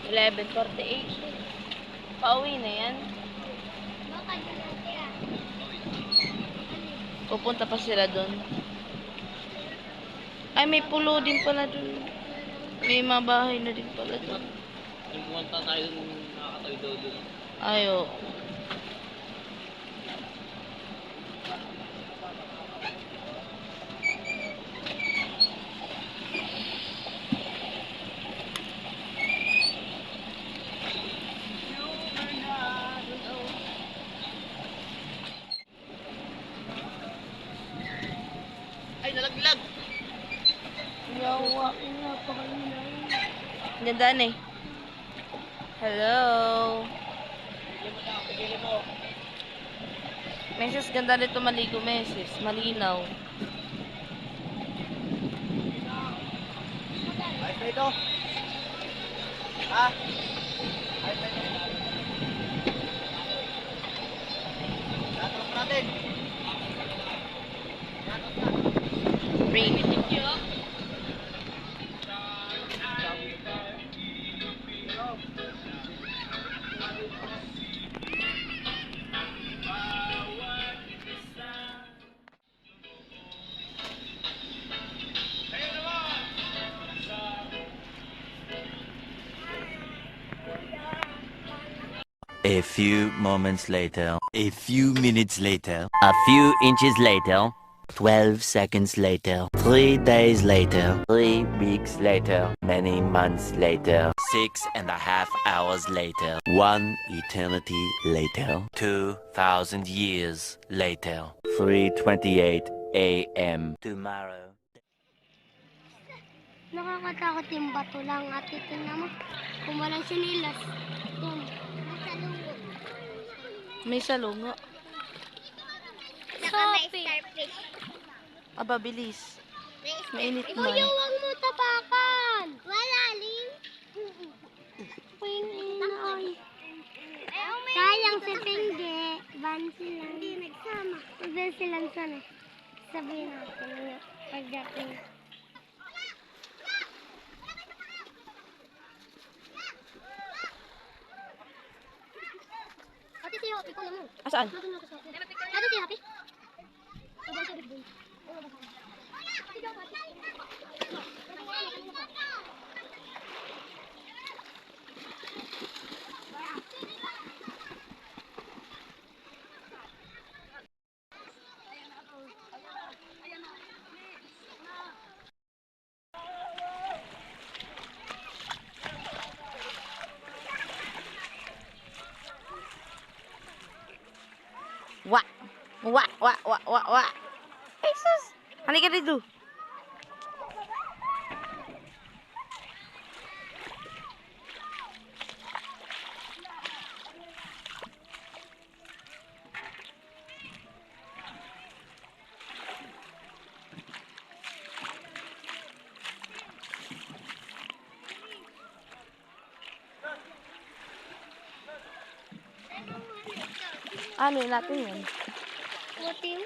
11:48. Pauwi na yan. Pupunta pa sila doon. Ay, may pulo din pala doon. May mga bahay na din pala doon. Yung pumunta tayo nung nakakatawid daw doon. Ayo. Ay, nalaglag! Yawa. Gandaan eh. Hello. Meses, ganda nito maligo, Meses. Malinaw. Ayos na ito. Ha? Ayos na ito. Tatalak natin. Ring. A few moments later, a few minutes later, a few inches later, 12 seconds later, 3 days later, 3 weeks later, many months later, 6.5 hours later, 1 eternity later, 2,000 years later, 3:28 a.m. tomorrow. Nakakatakot yung bato lang at titignan mo kung walang sinilas. Yan. May salungo. Saka may starfish. Aba, bilis. Mainit man. Kuya, huwag mo tapakan. Wala, Ling. Sayang si Tingge. Ban sila. Hindi nagsama. Huwag silang sana. Sabihin natin yung pagdating. Ate si Happy ko naman. Asaan? Ate si Happy. Wa. Wa. Ay, sus. Halika dito. Ano natin yun? Puting.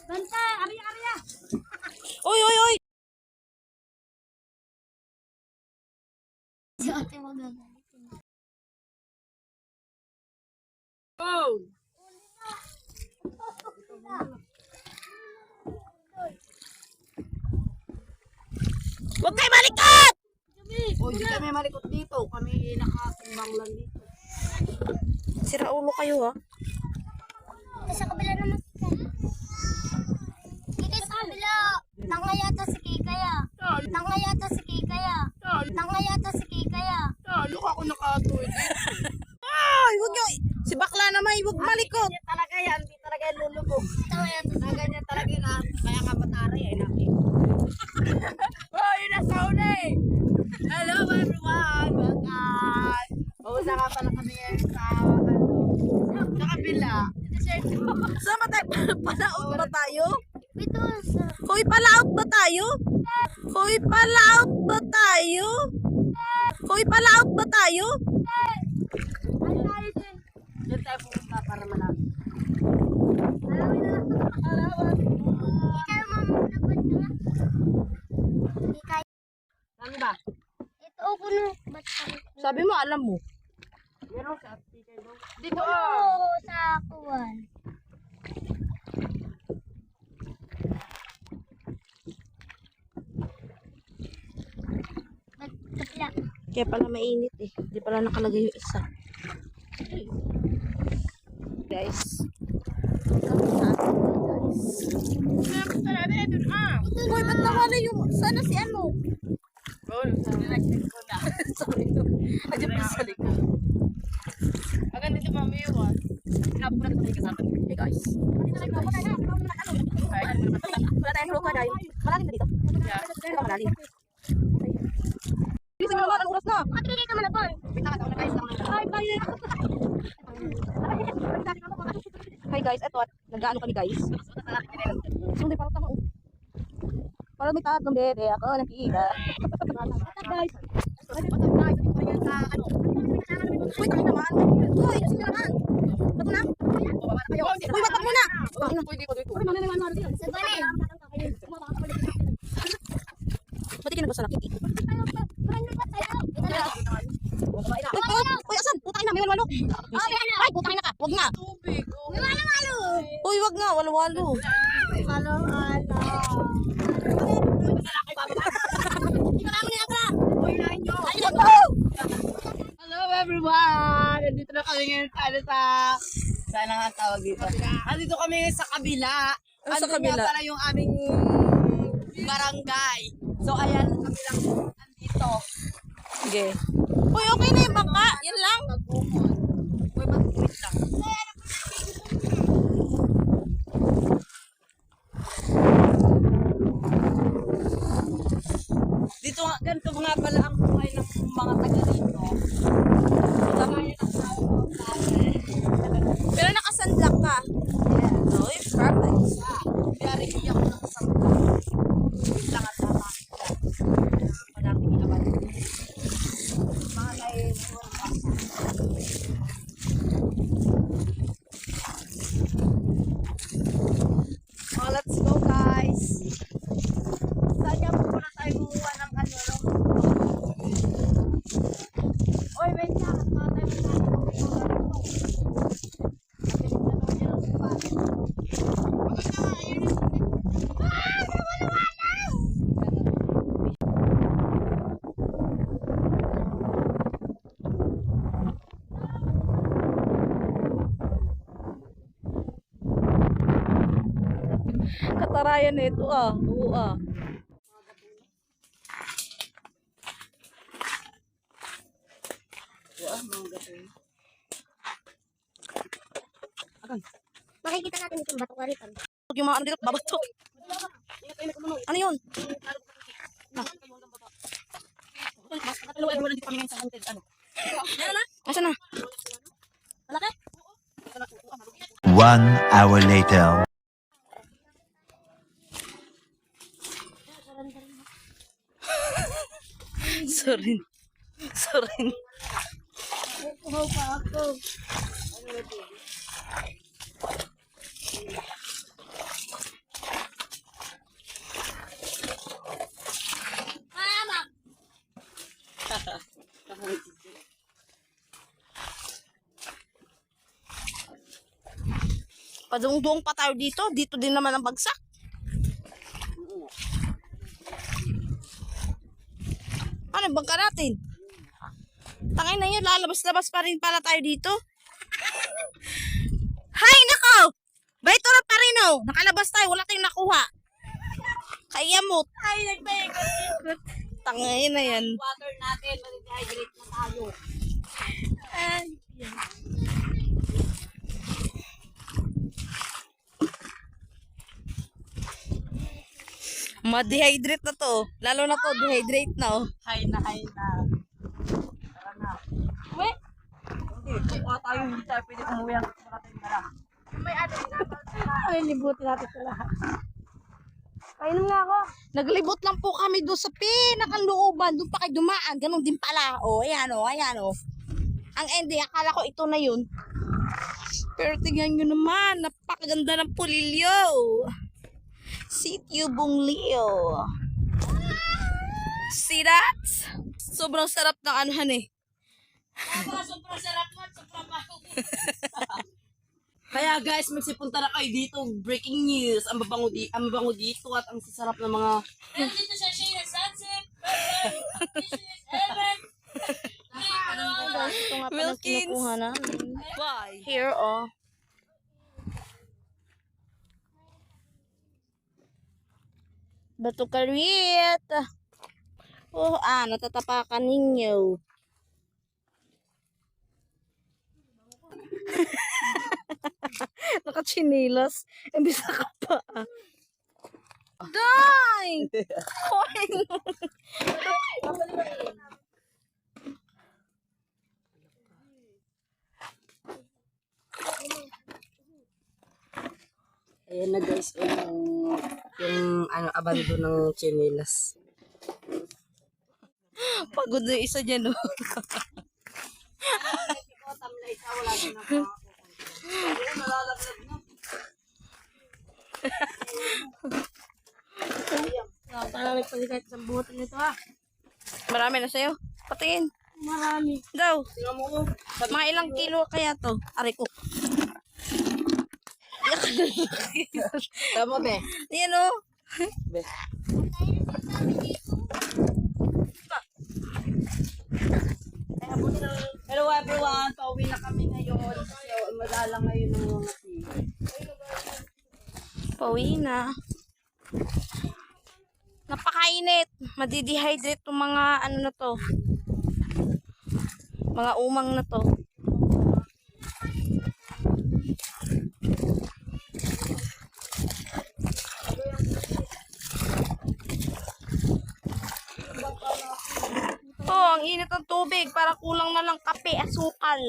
Banta, ariya. Oy! Si ate mo gagawin. Oh! Huwag kayo malikot! O, hindi kami malikot dito. Kami nakasimbang lang dito. Sira ulo kayo, ha? Sa kabila naman. Dito sa kabila. Nangayata si Kikaya. Nangayata si Kikaya. Nangayata si Kikaya. Lalo ako nakatuwid. Ay, huwag nyo. Si bakla naman, huwag malikot. Hindi talaga yan. Hindi talaga yan lulubog. Nangayata si Ganyan talaga yan. Kaya ka matari eh. Oh, yun na sa uli. Hello everyone. Welcome. Pausa nga pala kami sa sa kabila. Sama tayo, panaot ba tayo? Ito sa... Hoy, palaot ba tayo? Hoy, palaot ba tayo? Hoy, palaot ba tayo? Ay, tayo dyan. Diyan tayo pumunta para malapit. Ikaw mamulabad ka. Ikaw. Ano ba? Ito ako na. Ba't ka? Sabi mo, alam mo. Dito ah. Oo, sa kuwan. Ba't kapila? Kaya pala mainit eh. Hindi pala nakalagay yung isa. Guys. Hoy, ba't nawala yung... Sana si ano? Sorry no. Ayan pa sa likod. Agad dito mami yun. Hey guys. Wala tayong crocodile. Malalim na dito. Pero malalim. Hindi sa mga oras na. Magbigay ka man ako. Hi guys, eto at nag-ano kami guys. Hindi para tama. Para may tatlong bebe ako nakikita. Guys. Uy, kami naman. Uy, sige naman. Bato na. Uy, bato muna. Sa banin. Ba't ka nagbasalak yung tito? Uy, asan? Putakin na, may walwalo. Ay, putakin na ka. Wag nga. May walo-walo. Uy, wag nga. Walwalo. Walo-walo. Hello everyone! Nandito na kami ngayon saan ang tawag dito? Nandito kami ngayon sa kabila. Sa Andun kabila? nga pala yung aming barangay. So ayan, kami lang nandito. Sige. Uy, okay na yung bangka. Yan lang. Uy, wait lang. Dito nga, ganito nga pala ang buhay ng mga taga rito. Pero nakasanlak ka. Yeah. Uy, perfect. Kaya rin iyak ko ng kasama. Wait lang at tama. Malapit naman. Mga naiiwan pa. Oh, let's go guys. Saan niya po na tayo gumawa ng ano, no? Oy, wait lang. Mga tayo magkakaroon ng Katarayan na ito ah. Oo ah. Makikita natin itong bato karitan. Huwag yung mga ano dito, babato. Ano yun? Asa na? Malaki? 1 hour later. Sorry. Sorry. Kuhaw pa ako. Padung-dung pa tayo dito. Dito din naman ang bagsak. Ano yung bangka natin? Tangay na yun, lalabas-labas pa rin pala tayo dito. Hay, nako! Baito pa rin oh. Nakalabas tayo, wala tayong nakuha. Kayamot. Ay, nagpaikot-ikot. Tangay na yan. Water natin, mag-hydrate na tayo. Ay, ma-dehydrate na to. Lalo na to, dehydrate na oh. Hay na, hay na. Tara na. Uwi! Hindi, kung tayo hindi tayo pwede umuwi ang makatayin na lang. May ano, ay, libutin natin sa lahat. Kainom nga ako. Naglibot lang po kami doon sa pinakalooban. Doon pa kayo dumaan. Ganon din pala. O, ayan o, ayan o. Ang ending, akala ko ito na yun. Pero tingnan nyo naman, napakaganda ng pulilyo. Sitio Bunglio. See that? Sobrang sarap ng anuhan eh. Sobrang sarap mo, sobrang baho. Kaya guys, magsipunta na kayo dito. Breaking news. Ang babango dito at ang sasarap ng mga... Nandito sa Shane Sunset. Heaven. Ito nga pala Wilkins. kinukuha namin. Bye. Here, oh. Bato karit. Oh, natatapakan ninyo. Nakachinilas. Imbis na ka pa. Die! Coin! Ayan na guys, yung abando ng chinilas. Pagod na yung isa dyan, no? Parang nagpaligay sa buhatin nito, ha? Marami na sa'yo. Patingin. Marami. Daw. Tingnan mo ko. Mga ilang kilo kaya to? Aray ko. Tama be. Yan o. Be. Hello everyone, pauwi na kami ngayon kasi madala ngayon ng mga Pauwi na. Napakainit. Madidehydrate itong mga ano na to. Mga umang na to. Oh, ang init ng tubig. Para kulang na lang kape, asukal.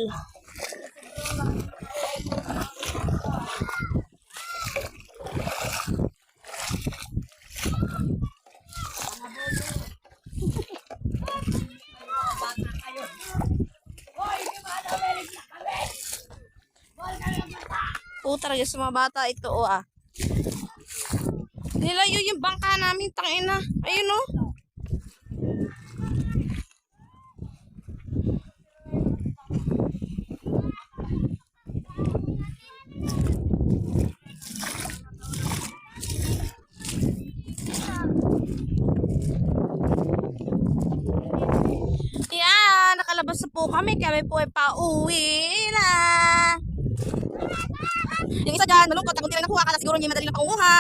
Talaga sa mga bata ito, Nilayo yung bangka namin, tangina. Ayun, oh. Yan, nakalabas na po kami. Kami po ay pauwi na. Yung isa dyan, malungkot. Kung di rin nakuha, kala siguro hindi madali na pangunguha.